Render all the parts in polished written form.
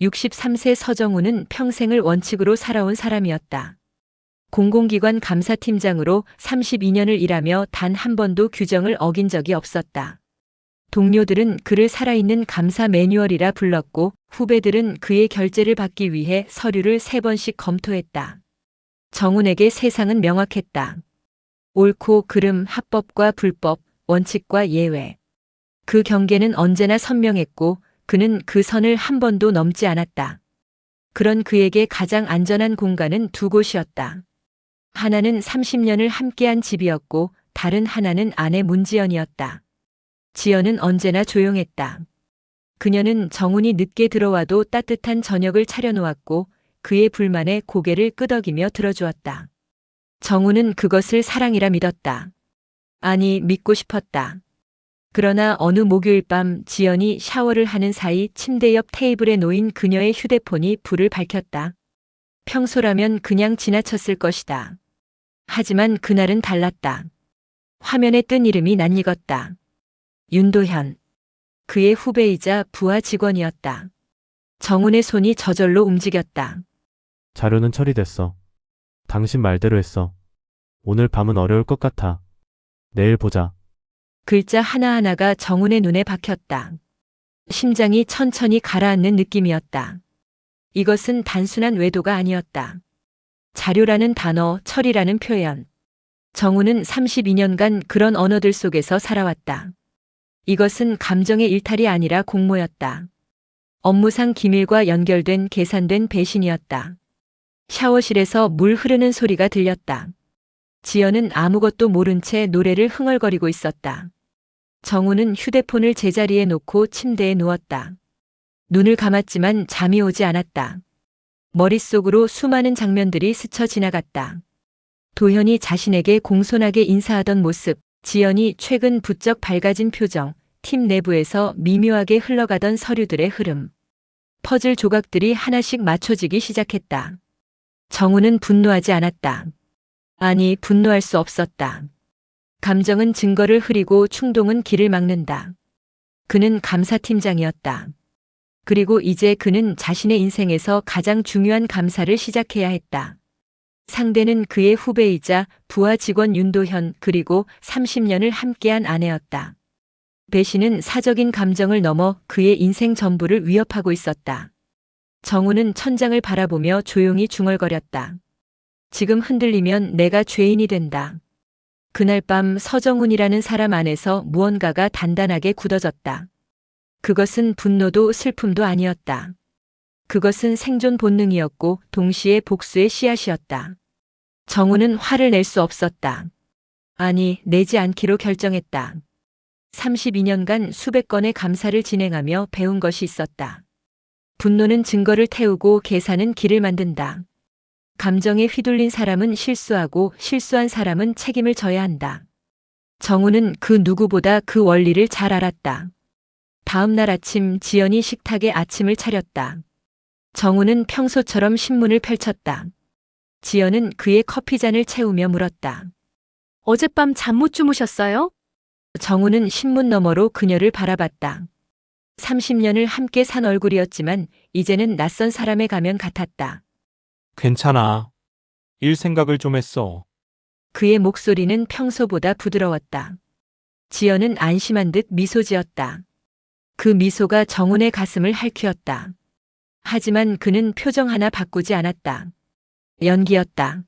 63세 서정우는 평생을 원칙으로 살아온 사람이었다. 공공기관 감사팀장으로 32년을 일하며 단 한 번도 규정을 어긴 적이 없었다. 동료들은 그를 살아있는 감사 매뉴얼이라 불렀고 후배들은 그의 결재를 받기 위해 서류를 3번씩 검토했다. 정운에게 세상은 명확했다. 옳고 그름, 합법과 불법, 원칙과 예외. 그 경계는 언제나 선명했고 그는 그 선을 한 번도 넘지 않았다. 그런 그에게 가장 안전한 공간은 두 곳이었다. 하나는 30년을 함께한 집이었고 다른 하나는 아내 문지연이었다. 지연은 언제나 조용했다. 그녀는 정운이 늦게 들어와도 따뜻한 저녁을 차려놓았고 그의 불만에 고개를 끄덕이며 들어주었다. 정운은 그것을 사랑이라 믿었다. 아니, 믿고 싶었다. 그러나 어느 목요일 밤 지연이 샤워를 하는 사이 침대 옆 테이블에 놓인 그녀의 휴대폰이 불을 밝혔다. 평소라면 그냥 지나쳤을 것이다. 하지만 그날은 달랐다. 화면에 뜬 이름이 낯익었다. 윤도현. 그의 후배이자 부하 직원이었다. 정운의 손이 저절로 움직였다. 자료는 처리됐어. 당신 말대로 했어. 오늘 밤은 어려울 것 같아. 내일 보자. 글자 하나하나가 정운의 눈에 박혔다. 심장이 천천히 가라앉는 느낌이었다. 이것은 단순한 외도가 아니었다. 자료라는 단어, 처리라는 표현. 정운은 32년간 그런 언어들 속에서 살아왔다. 이것은 감정의 일탈이 아니라 공모였다. 업무상 기밀과 연결된 계산된 배신이었다. 샤워실에서 물 흐르는 소리가 들렸다. 지연은 아무것도 모른 채 노래를 흥얼거리고 있었다. 정운은 휴대폰을 제자리에 놓고 침대에 누웠다. 눈을 감았지만 잠이 오지 않았다. 머릿속으로 수많은 장면들이 스쳐 지나갔다. 도현이 자신에게 공손하게 인사하던 모습, 지연이 최근 부쩍 밝아진 표정, 팀 내부에서 미묘하게 흘러가던 서류들의 흐름. 퍼즐 조각들이 하나씩 맞춰지기 시작했다. 정운은 분노하지 않았다. 아니, 분노할 수 없었다. 감정은 증거를 흐리고 충동은 길을 막는다. 그는 감사팀장이었다. 그리고 이제 그는 자신의 인생에서 가장 중요한 감사를 시작해야 했다. 상대는 그의 후배이자 부하 직원 윤도현 그리고 30년을 함께한 아내였다. 배신은 사적인 감정을 넘어 그의 인생 전부를 위협하고 있었다. 정운은 천장을 바라보며 조용히 중얼거렸다. 지금 흔들리면 내가 죄인이 된다. 그날 밤 서정훈이라는 사람 안에서 무언가가 단단하게 굳어졌다. 그것은 분노도 슬픔도 아니었다. 그것은 생존 본능이었고 동시에 복수의 씨앗이었다. 정운은 화를 낼 수 없었다. 아니, 내지 않기로 결정했다. 32년간 수백 건의 감사를 진행하며 배운 것이 있었다. 분노는 증거를 태우고 계산은 길을 만든다. 감정에 휘둘린 사람은 실수하고 실수한 사람은 책임을 져야 한다. 정운은 그 누구보다 그 원리를 잘 알았다. 다음 날 아침 지연이 식탁에 아침을 차렸다. 정운은 평소처럼 신문을 펼쳤다. 지연은 그의 커피잔을 채우며 물었다. 어젯밤 잠 못 주무셨어요? 정운은 신문 너머로 그녀를 바라봤다. 30년을 함께 산 얼굴이었지만 이제는 낯선 사람의 가면 같았다. 괜찮아. 일 생각을 좀 했어. 그의 목소리는 평소보다 부드러웠다. 지연은 안심한 듯 미소 지었다. 그 미소가 정운의 가슴을 핥히었다. 하지만 그는 표정 하나 바꾸지 않았다. 연기였다.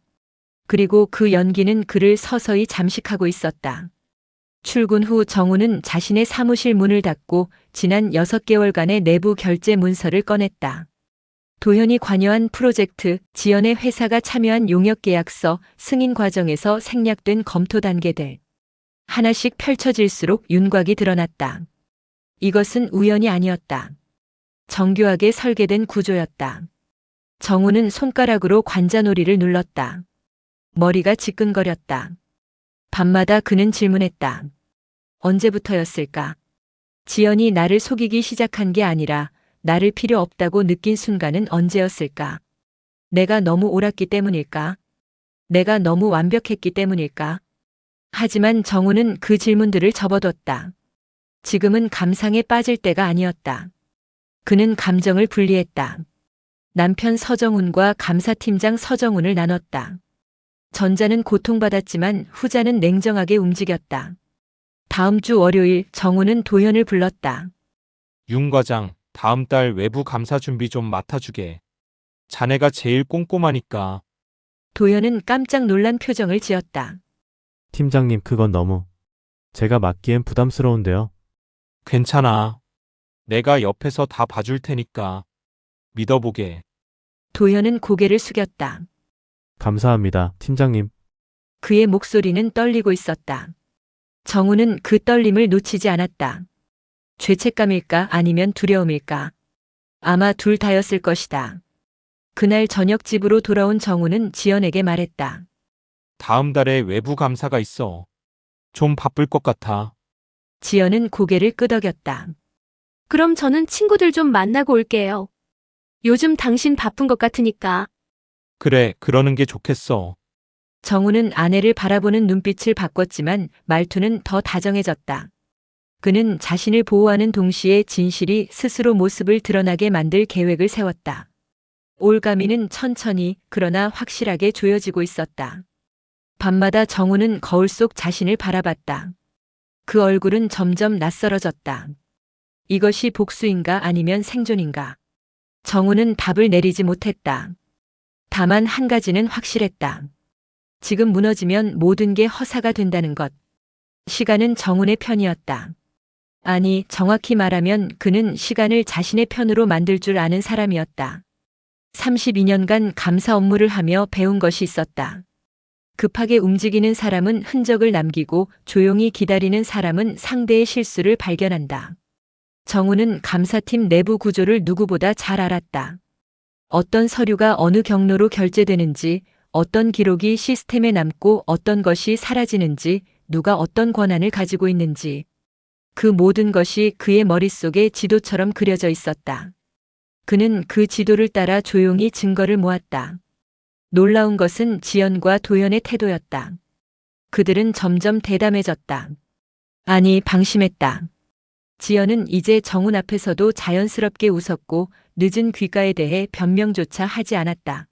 그리고 그 연기는 그를 서서히 잠식하고 있었다. 출근 후 정운은 자신의 사무실 문을 닫고 지난 6개월간의 내부 결제 문서를 꺼냈다. 도현이 관여한 프로젝트, 지연의 회사가 참여한 용역계약서, 승인 과정에서 생략된 검토 단계들. 하나씩 펼쳐질수록 윤곽이 드러났다. 이것은 우연이 아니었다. 정교하게 설계된 구조였다. 정운은 손가락으로 관자놀이를 눌렀다. 머리가 지끈거렸다. 밤마다 그는 질문했다. 언제부터였을까? 지연이 나를 속이기 시작한 게 아니라 나를 필요 없다고 느낀 순간은 언제였을까? 내가 너무 옳았기 때문일까? 내가 너무 완벽했기 때문일까? 하지만 정운은 그 질문들을 접어뒀다. 지금은 감상에 빠질 때가 아니었다. 그는 감정을 분리했다. 남편 서정훈과 감사팀장 서정훈을 나눴다. 전자는 고통받았지만 후자는 냉정하게 움직였다. 다음 주 월요일 정훈은 도현을 불렀다. 윤 과장, 다음 달 외부 감사 준비 좀 맡아주게. 자네가 제일 꼼꼼하니까. 도현은 깜짝 놀란 표정을 지었다. 팀장님, 그건 너무. 제가 맡기엔 부담스러운데요. 괜찮아. 내가 옆에서 다 봐줄 테니까. 믿어보게. 도현은 고개를 숙였다. 감사합니다, 팀장님. 그의 목소리는 떨리고 있었다. 정우는 그 떨림을 놓치지 않았다. 죄책감일까 아니면 두려움일까? 아마 둘 다였을 것이다. 그날 저녁 집으로 돌아온 정우는 지연에게 말했다. 다음 달에 외부 감사가 있어. 좀 바쁠 것 같아. 지연은 고개를 끄덕였다. 그럼 저는 친구들 좀 만나고 올게요. 요즘 당신 바쁜 것 같으니까. 그래, 그러는 게 좋겠어. 정우는 아내를 바라보는 눈빛을 바꿨지만 말투는 더 다정해졌다. 그는 자신을 보호하는 동시에 진실이 스스로 모습을 드러나게 만들 계획을 세웠다. 올가미는 천천히 그러나 확실하게 조여지고 있었다. 밤마다 정우는 거울 속 자신을 바라봤다. 그 얼굴은 점점 낯설어졌다. 이것이 복수인가 아니면 생존인가? 정우는 답을 내리지 못했다. 다만 한 가지는 확실했다. 지금 무너지면 모든 게 허사가 된다는 것. 시간은 정훈의 편이었다. 아니, 정확히 말하면 그는 시간을 자신의 편으로 만들 줄 아는 사람이었다. 32년간 감사 업무를 하며 배운 것이 있었다. 급하게 움직이는 사람은 흔적을 남기고 조용히 기다리는 사람은 상대의 실수를 발견한다. 정우는 감사팀 내부 구조를 누구보다 잘 알았다. 어떤 서류가 어느 경로로 결제되는지, 어떤 기록이 시스템에 남고 어떤 것이 사라지는지, 누가 어떤 권한을 가지고 있는지. 그 모든 것이 그의 머릿속에 지도처럼 그려져 있었다. 그는 그 지도를 따라 조용히 증거를 모았다. 놀라운 것은 지연과 도연의 태도였다. 그들은 점점 대담해졌다. 아니, 방심했다. 지연은 이제 정훈 앞에서도 자연스럽게 웃었고 늦은 귀가에 대해 변명조차 하지 않았다.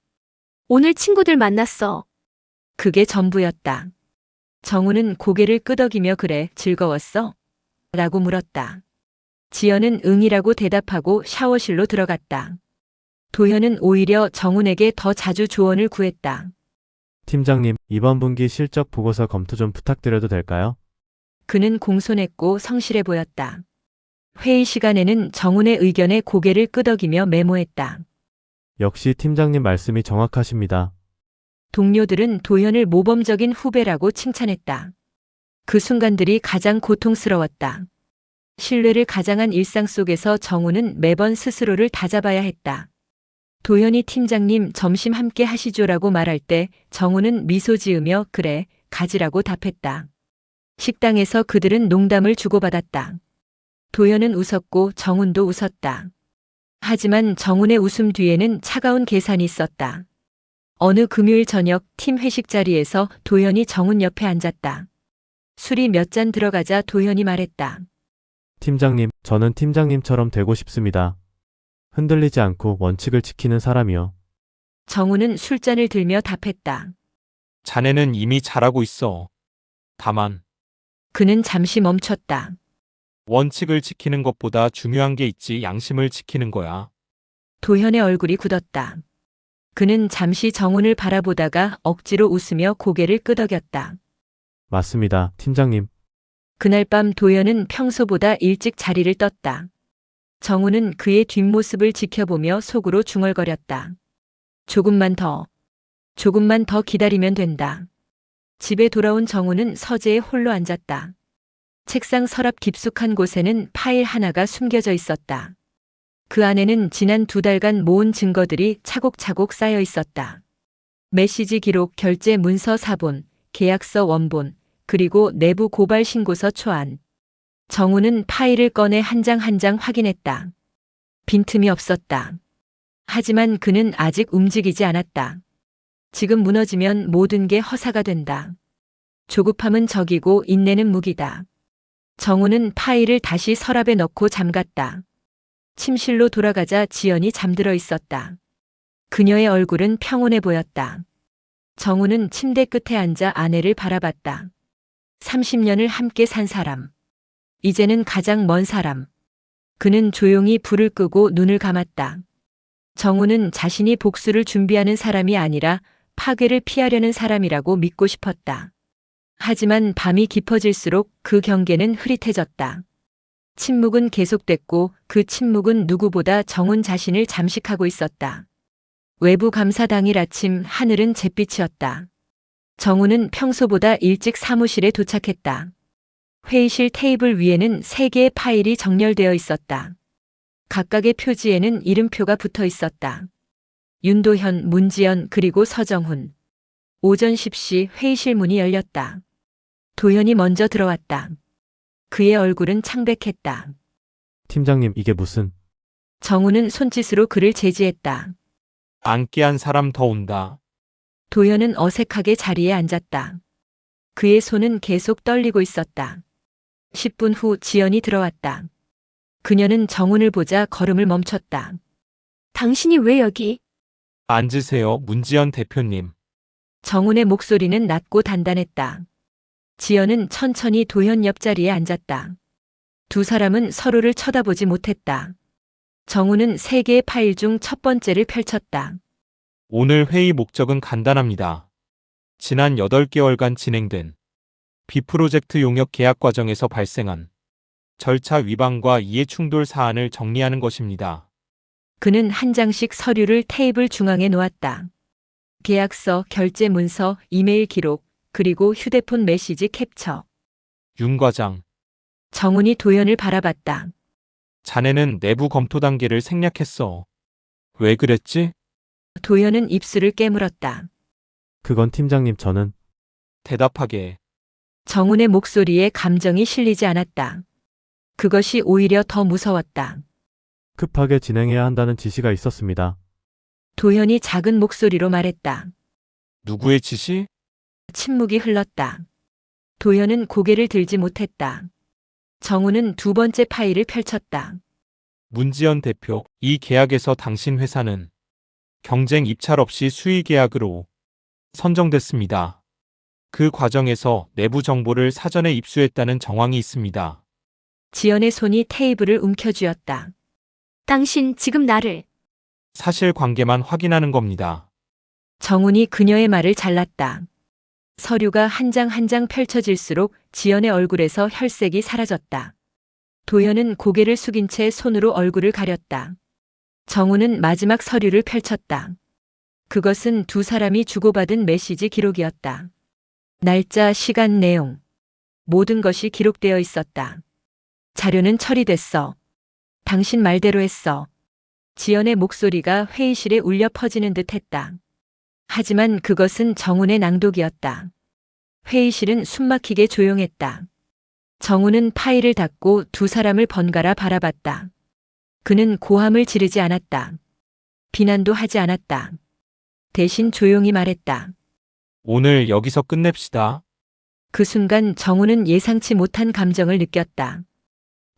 오늘 친구들 만났어. 그게 전부였다. 정훈은 고개를 끄덕이며 그래, 즐거웠어? 라고 물었다. 지연은 응이라고 대답하고 샤워실로 들어갔다. 도현은 오히려 정훈에게 더 자주 조언을 구했다. 팀장님, 이번 분기 실적 보고서 검토 좀 부탁드려도 될까요? 그는 공손했고 성실해 보였다. 회의 시간에는 정훈의 의견에 고개를 끄덕이며 메모했다. 역시 팀장님 말씀이 정확하십니다. 동료들은 도현을 모범적인 후배라고 칭찬했다. 그 순간들이 가장 고통스러웠다. 신뢰를 가장한 일상 속에서 정우는 매번 스스로를 다잡아야 했다. 도현이 팀장님 점심 함께 하시죠라고 말할 때 정우는 미소 지으며 그래, 가지라고 답했다. 식당에서 그들은 농담을 주고받았다. 도현은 웃었고 정훈도 웃었다. 하지만 정훈의 웃음 뒤에는 차가운 계산이 있었다. 어느 금요일 저녁 팀 회식 자리에서 도현이 정훈 옆에 앉았다. 술이 몇 잔 들어가자 도현이 말했다. 팀장님, 저는 팀장님처럼 되고 싶습니다. 흔들리지 않고 원칙을 지키는 사람이요. 정훈은 술잔을 들며 답했다. 자네는 이미 잘하고 있어. 다만, 그는 잠시 멈췄다. 원칙을 지키는 것보다 중요한 게 있지 양심을 지키는 거야. 도현의 얼굴이 굳었다. 그는 잠시 정훈을 바라보다가 억지로 웃으며 고개를 끄덕였다. 맞습니다, 팀장님. 그날 밤 도현은 평소보다 일찍 자리를 떴다. 정훈은 그의 뒷모습을 지켜보며 속으로 중얼거렸다. 조금만 더 기다리면 된다. 집에 돌아온 정훈은 서재에 홀로 앉았다. 책상 서랍 깊숙한 곳에는 파일 하나가 숨겨져 있었다. 그 안에는 지난 2달간 모은 증거들이 차곡차곡 쌓여 있었다. 메시지 기록, 결제 문서 사본, 계약서 원본, 그리고 내부 고발 신고서 초안. 정우는 파일을 꺼내 한 장 한 장 확인했다. 빈틈이 없었다. 하지만 그는 아직 움직이지 않았다. 지금 무너지면 모든 게 허사가 된다. 조급함은 적이고 인내는 무기다. 정우는 파일을 다시 서랍에 넣고 잠갔다. 침실로 돌아가자 지연이 잠들어 있었다. 그녀의 얼굴은 평온해 보였다. 정우는 침대 끝에 앉아 아내를 바라봤다. 30년을 함께 산 사람. 이제는 가장 먼 사람. 그는 조용히 불을 끄고 눈을 감았다. 정우는 자신이 복수를 준비하는 사람이 아니라 파괴를 피하려는 사람이라고 믿고 싶었다. 하지만 밤이 깊어질수록 그 경계는 흐릿해졌다. 침묵은 계속됐고 그 침묵은 누구보다 정훈 자신을 잠식하고 있었다. 외부 감사 당일 아침 하늘은 잿빛이었다. 정훈은 평소보다 일찍 사무실에 도착했다. 회의실 테이블 위에는 3개의 파일이 정렬되어 있었다. 각각의 표지에는 이름표가 붙어 있었다. 윤도현, 문지연 그리고 서정훈. 오전 10시 회의실 문이 열렸다. 도현이 먼저 들어왔다. 그의 얼굴은 창백했다. 팀장님, 이게 무슨... 정우는 손짓으로 그를 제지했다. 앉게 한 사람 더 온다. 도현은 어색하게 자리에 앉았다. 그의 손은 계속 떨리고 있었다. 10분 후 지연이 들어왔다. 그녀는 정훈을 보자 걸음을 멈췄다. 당신이 왜 여기? 앉으세요, 문지연 대표님. 정훈의 목소리는 낮고 단단했다. 지연은 천천히 도현 옆자리에 앉았다. 두 사람은 서로를 쳐다보지 못했다. 정훈은 3개의 파일 중 첫 번째를 펼쳤다. 오늘 회의 목적은 간단합니다. 지난 8개월간 진행된 B프로젝트 용역 계약 과정에서 발생한 절차 위반과 이해 충돌 사안을 정리하는 것입니다. 그는 한 장씩 서류를 테이블 중앙에 놓았다. 계약서, 결제 문서, 이메일 기록, 그리고 휴대폰 메시지 캡처. 윤 과장, 정훈이 도현을 바라봤다. 자네는 내부 검토 단계를 생략했어. 왜 그랬지? 도현은 입술을 깨물었다. 그건 팀장님, 저는... 대답하게. 정훈의 목소리에 감정이 실리지 않았다. 그것이 오히려 더 무서웠다. 급하게 진행해야 한다는 지시가 있었습니다. 도현이 작은 목소리로 말했다. 누구의 지시? 침묵이 흘렀다. 도현은 고개를 들지 못했다. 정훈은 두 번째 파일을 펼쳤다. 문지연 대표, 이 계약에서 당신 회사는 경쟁 입찰 없이 수의 계약으로 선정됐습니다. 그 과정에서 내부 정보를 사전에 입수했다는 정황이 있습니다. 지연의 손이 테이블을 움켜쥐었다. 당신 지금 나를... 사실관계만 확인하는 겁니다. 정훈이 그녀의 말을 잘랐다. 서류가 한 장 한 장 펼쳐질수록 지연의 얼굴에서 혈색이 사라졌다. 도현은 고개를 숙인 채 손으로 얼굴을 가렸다. 정훈은 마지막 서류를 펼쳤다. 그것은 두 사람이 주고받은 메시지 기록이었다. 날짜, 시간, 내용. 모든 것이 기록되어 있었다. 자료는 처리됐어. 당신 말대로 했어. 지연의 목소리가 회의실에 울려 퍼지는 듯 했다. 하지만 그것은 정훈의 낭독이었다. 회의실은 숨막히게 조용했다. 정훈은 파일을 닫고 두 사람을 번갈아 바라봤다. 그는 고함을 지르지 않았다. 비난도 하지 않았다. 대신 조용히 말했다. 오늘 여기서 끝냅시다. 그 순간 정훈은 예상치 못한 감정을 느꼈다.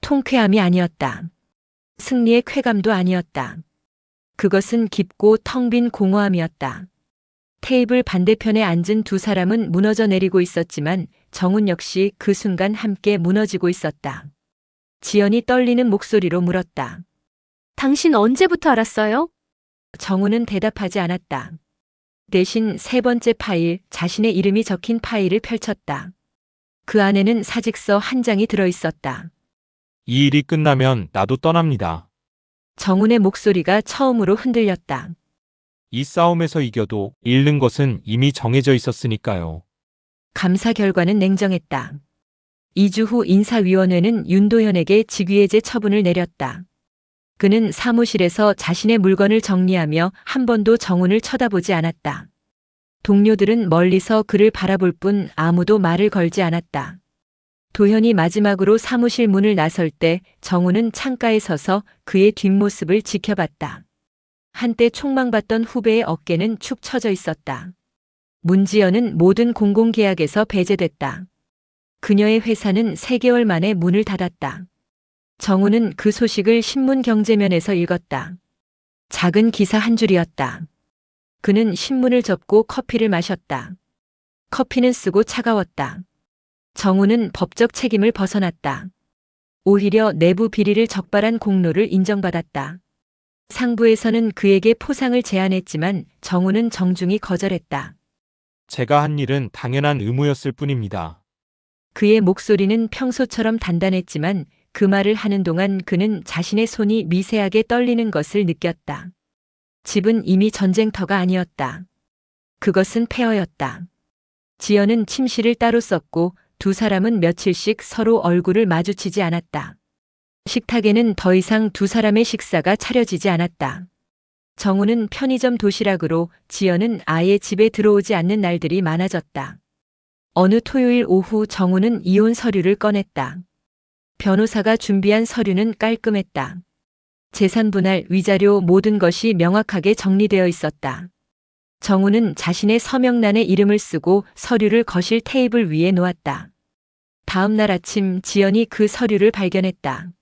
통쾌함이 아니었다. 승리의 쾌감도 아니었다. 그것은 깊고 텅 빈 공허함이었다. 테이블 반대편에 앉은 두 사람은 무너져 내리고 있었지만 정훈 역시 그 순간 함께 무너지고 있었다. 지연이 떨리는 목소리로 물었다. 당신 언제부터 알았어요? 정훈은 대답하지 않았다. 대신 세 번째 파일, 자신의 이름이 적힌 파일을 펼쳤다. 그 안에는 사직서 한 장이 들어 있었다. 이 일이 끝나면 나도 떠납니다. 정훈의 목소리가 처음으로 흔들렸다. 이 싸움에서 이겨도 잃는 것은 이미 정해져 있었으니까요. 감사 결과는 냉정했다. 2주 후 인사위원회는 윤도현에게 직위해제 처분을 내렸다. 그는 사무실에서 자신의 물건을 정리하며 한 번도 정훈을 쳐다보지 않았다. 동료들은 멀리서 그를 바라볼 뿐 아무도 말을 걸지 않았다. 도현이 마지막으로 사무실 문을 나설 때 정훈은 창가에 서서 그의 뒷모습을 지켜봤다. 한때 촉망받던 후배의 어깨는 축 처져 있었다. 문지연은 모든 공공계약에서 배제됐다. 그녀의 회사는 3개월 만에 문을 닫았다. 정우는 그 소식을 신문 경제면에서 읽었다. 작은 기사 한 줄이었다. 그는 신문을 접고 커피를 마셨다. 커피는 쓰고 차가웠다. 정우는 법적 책임을 벗어났다. 오히려 내부 비리를 적발한 공로를 인정받았다. 상부에서는 그에게 포상을 제안했지만 정우는 정중히 거절했다. 제가 한 일은 당연한 의무였을 뿐입니다. 그의 목소리는 평소처럼 단단했지만 그 말을 하는 동안 그는 자신의 손이 미세하게 떨리는 것을 느꼈다. 집은 이미 전쟁터가 아니었다. 그것은 폐허였다. 지연은 침실을 따로 썼고 두 사람은 며칠씩 서로 얼굴을 마주치지 않았다. 식탁에는 더 이상 두 사람의 식사가 차려지지 않았다. 정우는 편의점 도시락으로, 지연은 아예 집에 들어오지 않는 날들이 많아졌다. 어느 토요일 오후 정우는 이혼 서류를 꺼냈다. 변호사가 준비한 서류는 깔끔했다. 재산 분할, 위자료 모든 것이 명확하게 정리되어 있었다. 정우는 자신의 서명란에 이름을 쓰고 서류를 거실 테이블 위에 놓았다. 다음 날 아침 지연이 그 서류를 발견했다.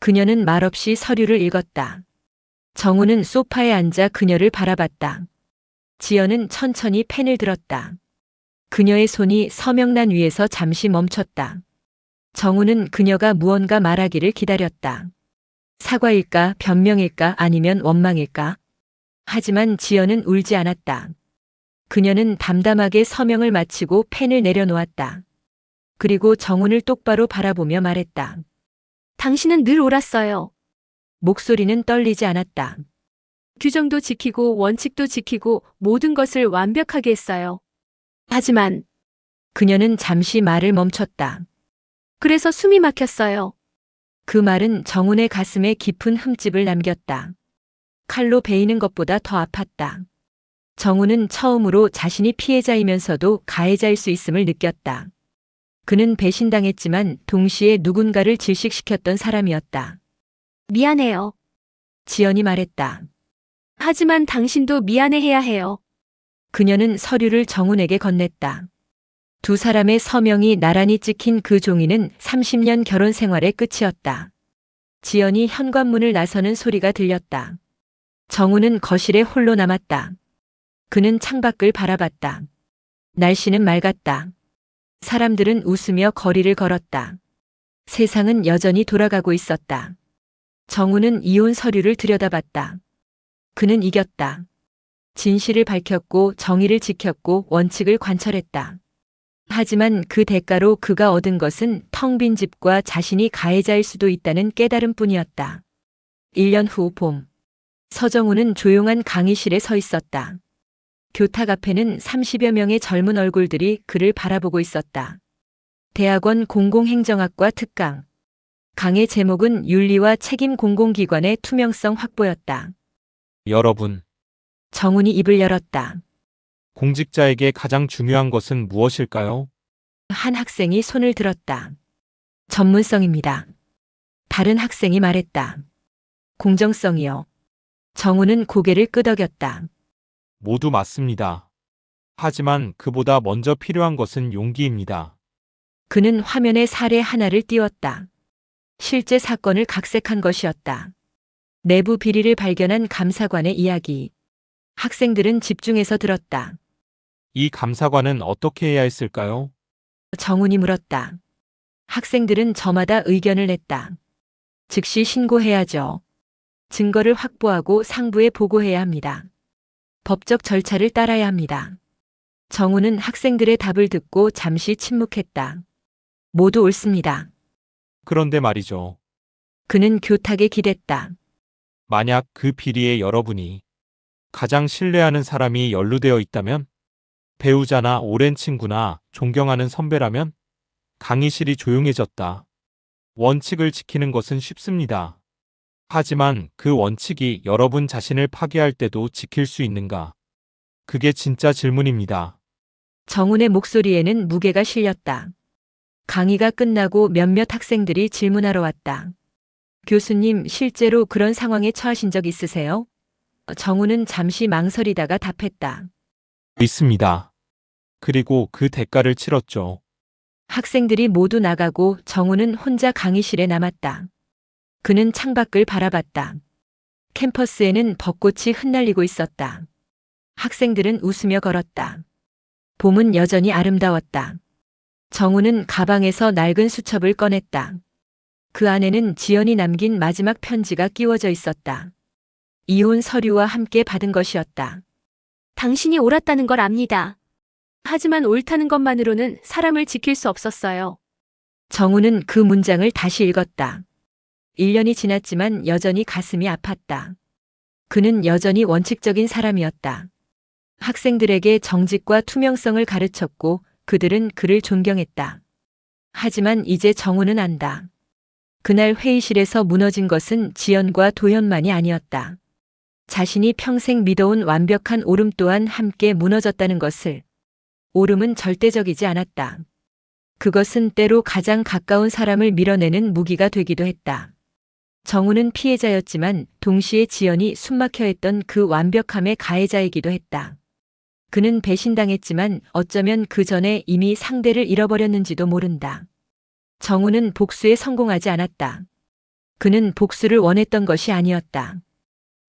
그녀는 말없이 서류를 읽었다. 정우는 소파에 앉아 그녀를 바라봤다. 지연은 천천히 펜을 들었다. 그녀의 손이 서명란 위에서 잠시 멈췄다. 정우는 그녀가 무언가 말하기를 기다렸다. 사과일까, 변명일까, 아니면 원망일까? 하지만 지연은 울지 않았다. 그녀는 담담하게 서명을 마치고 펜을 내려놓았다. 그리고 정훈을 똑바로 바라보며 말했다. 당신은 늘 옳았어요. 목소리는 떨리지 않았다. 규정도 지키고 원칙도 지키고 모든 것을 완벽하게 했어요. 하지만 그녀는 잠시 말을 멈췄다. 그래서 숨이 막혔어요. 그 말은 정훈의 가슴에 깊은 흠집을 남겼다. 칼로 베이는 것보다 더 아팠다. 정훈은 처음으로 자신이 피해자이면서도 가해자일 수 있음을 느꼈다. 그는 배신당했지만 동시에 누군가를 질식시켰던 사람이었다. 미안해요. 지연이 말했다. 하지만 당신도 미안해해야 해요. 그녀는 서류를 정훈에게 건넸다. 두 사람의 서명이 나란히 찍힌 그 종이는 30년 결혼 생활의 끝이었다. 지연이 현관문을 나서는 소리가 들렸다. 정훈은 거실에 홀로 남았다. 그는 창밖을 바라봤다. 날씨는 맑았다. 사람들은 웃으며 거리를 걸었다. 세상은 여전히 돌아가고 있었다. 정훈은 이혼 서류를 들여다봤다. 그는 이겼다. 진실을 밝혔고 정의를 지켰고 원칙을 관철했다. 하지만 그 대가로 그가 얻은 것은 텅 빈 집과 자신이 가해자일 수도 있다는 깨달음뿐이었다. 1년 후 봄. 서정훈은 조용한 강의실에 서 있었다. 교탁 앞에는 30여 명의 젊은 얼굴들이 그를 바라보고 있었다. 대학원 공공행정학과 특강. 강의 제목은 윤리와 책임 공공기관의 투명성 확보였다. 여러분, 정훈이 입을 열었다. 공직자에게 가장 중요한 것은 무엇일까요? 한 학생이 손을 들었다. 전문성입니다. 다른 학생이 말했다. 공정성이요. 정훈은 고개를 끄덕였다. 모두 맞습니다. 하지만 그보다 먼저 필요한 것은 용기입니다. 그는 화면에 사례 하나를 띄웠다. 실제 사건을 각색한 것이었다. 내부 비리를 발견한 감사관의 이야기. 학생들은 집중해서 들었다. 이 감사관은 어떻게 해야 했을까요? 정훈이 물었다. 학생들은 저마다 의견을 냈다. 즉시 신고해야죠. 증거를 확보하고 상부에 보고해야 합니다. 법적 절차를 따라야 합니다. 정훈은 학생들의 답을 듣고 잠시 침묵했다. 모두 옳습니다. 그런데 말이죠. 그는 교탁에 기댔다. 만약 그 비리에 여러분이 가장 신뢰하는 사람이 연루되어 있다면? 배우자나 오랜 친구나 존경하는 선배라면? 강의실이 조용해졌다. 원칙을 지키는 것은 쉽습니다. 하지만 그 원칙이 여러분 자신을 파괴할 때도 지킬 수 있는가? 그게 진짜 질문입니다. 정훈의 목소리에는 무게가 실렸다. 강의가 끝나고 몇몇 학생들이 질문하러 왔다. 교수님, 실제로 그런 상황에 처하신 적 있으세요? 정훈은 잠시 망설이다가 답했다. 있습니다. 그리고 그 대가를 치렀죠. 학생들이 모두 나가고 정훈은 혼자 강의실에 남았다. 그는 창밖을 바라봤다. 캠퍼스에는 벚꽃이 흩날리고 있었다. 학생들은 웃으며 걸었다. 봄은 여전히 아름다웠다. 정우는 가방에서 낡은 수첩을 꺼냈다. 그 안에는 지연이 남긴 마지막 편지가 끼워져 있었다. 이혼 서류와 함께 받은 것이었다. 당신이 옳았다는 걸 압니다. 하지만 옳다는 것만으로는 사람을 지킬 수 없었어요. 정우는 그 문장을 다시 읽었다. 1년이 지났지만 여전히 가슴이 아팠다. 그는 여전히 원칙적인 사람이었다. 학생들에게 정직과 투명성을 가르쳤고 그들은 그를 존경했다. 하지만 이제 정우는 안다. 그날 회의실에서 무너진 것은 지연과 도현만이 아니었다. 자신이 평생 믿어온 완벽한 오름 또한 함께 무너졌다는 것을. 오름은 절대적이지 않았다. 그것은 때로 가장 가까운 사람을 밀어내는 무기가 되기도 했다. 정우는 피해자였지만 동시에 지연이 숨막혀 했던 그 완벽함의 가해자이기도 했다. 그는 배신당했지만 어쩌면 그 전에 이미 상대를 잃어버렸는지도 모른다. 정우는 복수에 성공하지 않았다. 그는 복수를 원했던 것이 아니었다.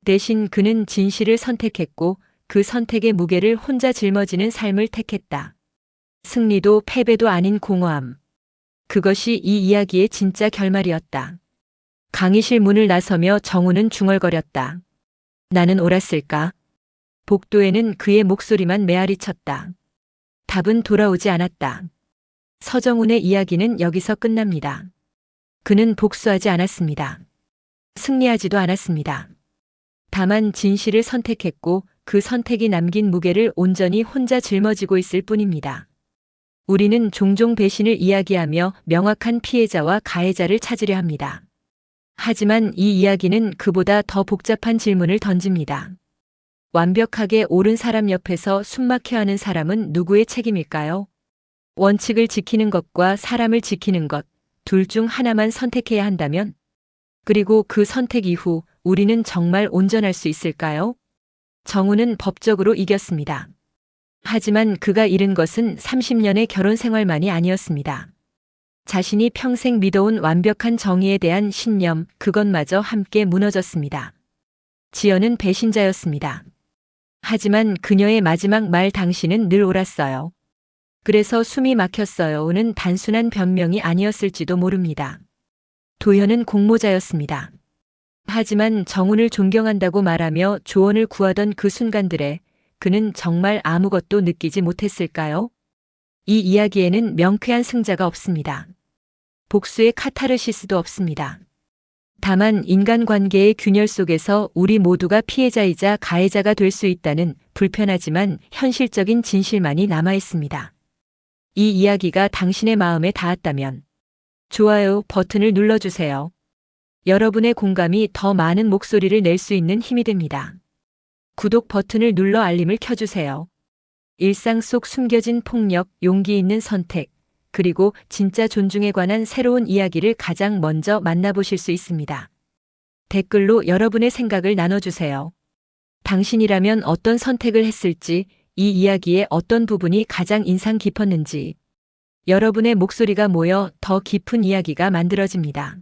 대신 그는 진실을 선택했고 그 선택의 무게를 혼자 짊어지는 삶을 택했다. 승리도 패배도 아닌 공허함. 그것이 이 이야기의 진짜 결말이었다. 강의실 문을 나서며 정우는 중얼거렸다. 나는 옳았을까? 복도에는 그의 목소리만 메아리 쳤다. 답은 돌아오지 않았다. 서정훈의 이야기는 여기서 끝납니다. 그는 복수하지 않았습니다. 승리하지도 않았습니다. 다만 진실을 선택했고 그 선택이 남긴 무게를 온전히 혼자 짊어지고 있을 뿐입니다. 우리는 종종 배신을 이야기하며 명확한 피해자와 가해자를 찾으려 합니다. 하지만 이 이야기는 그보다 더 복잡한 질문을 던집니다. 완벽하게 옳은 사람 옆에서 숨막혀하는 사람은 누구의 책임일까요? 원칙을 지키는 것과 사람을 지키는 것, 둘 중 하나만 선택해야 한다면? 그리고 그 선택 이후 우리는 정말 온전할 수 있을까요? 정우는 법적으로 이겼습니다. 하지만 그가 잃은 것은 30년의 결혼 생활만이 아니었습니다. 자신이 평생 믿어온 완벽한 정의에 대한 신념, 그것마저 함께 무너졌습니다. 지연은 배신자였습니다. 하지만 그녀의 마지막 말 당신은 늘 옳았어요. 그래서 숨이 막혔어요는 단순한 변명이 아니었을지도 모릅니다. 도현은 공모자였습니다. 하지만 정훈을 존경한다고 말하며 조언을 구하던 그 순간들에 그는 정말 아무것도 느끼지 못했을까요? 이 이야기에는 명쾌한 승자가 없습니다. 복수의 카타르시스도 없습니다. 다만 인간관계의 균열 속에서 우리 모두가 피해자이자 가해자가 될 수 있다는 불편하지만 현실적인 진실만이 남아 있습니다. 이 이야기가 당신의 마음에 닿았다면 좋아요 버튼을 눌러주세요. 여러분의 공감이 더 많은 목소리를 낼 수 있는 힘이 됩니다. 구독 버튼을 눌러 알림을 켜주세요. 일상 속 숨겨진 폭력, 용기 있는 선택, 그리고 진짜 존중에 관한 새로운 이야기를 가장 먼저 만나보실 수 있습니다. 댓글로 여러분의 생각을 나눠주세요. 당신이라면 어떤 선택을 했을지, 이 이야기의 어떤 부분이 가장 인상 깊었는지, 여러분의 목소리가 모여 더 깊은 이야기가 만들어집니다.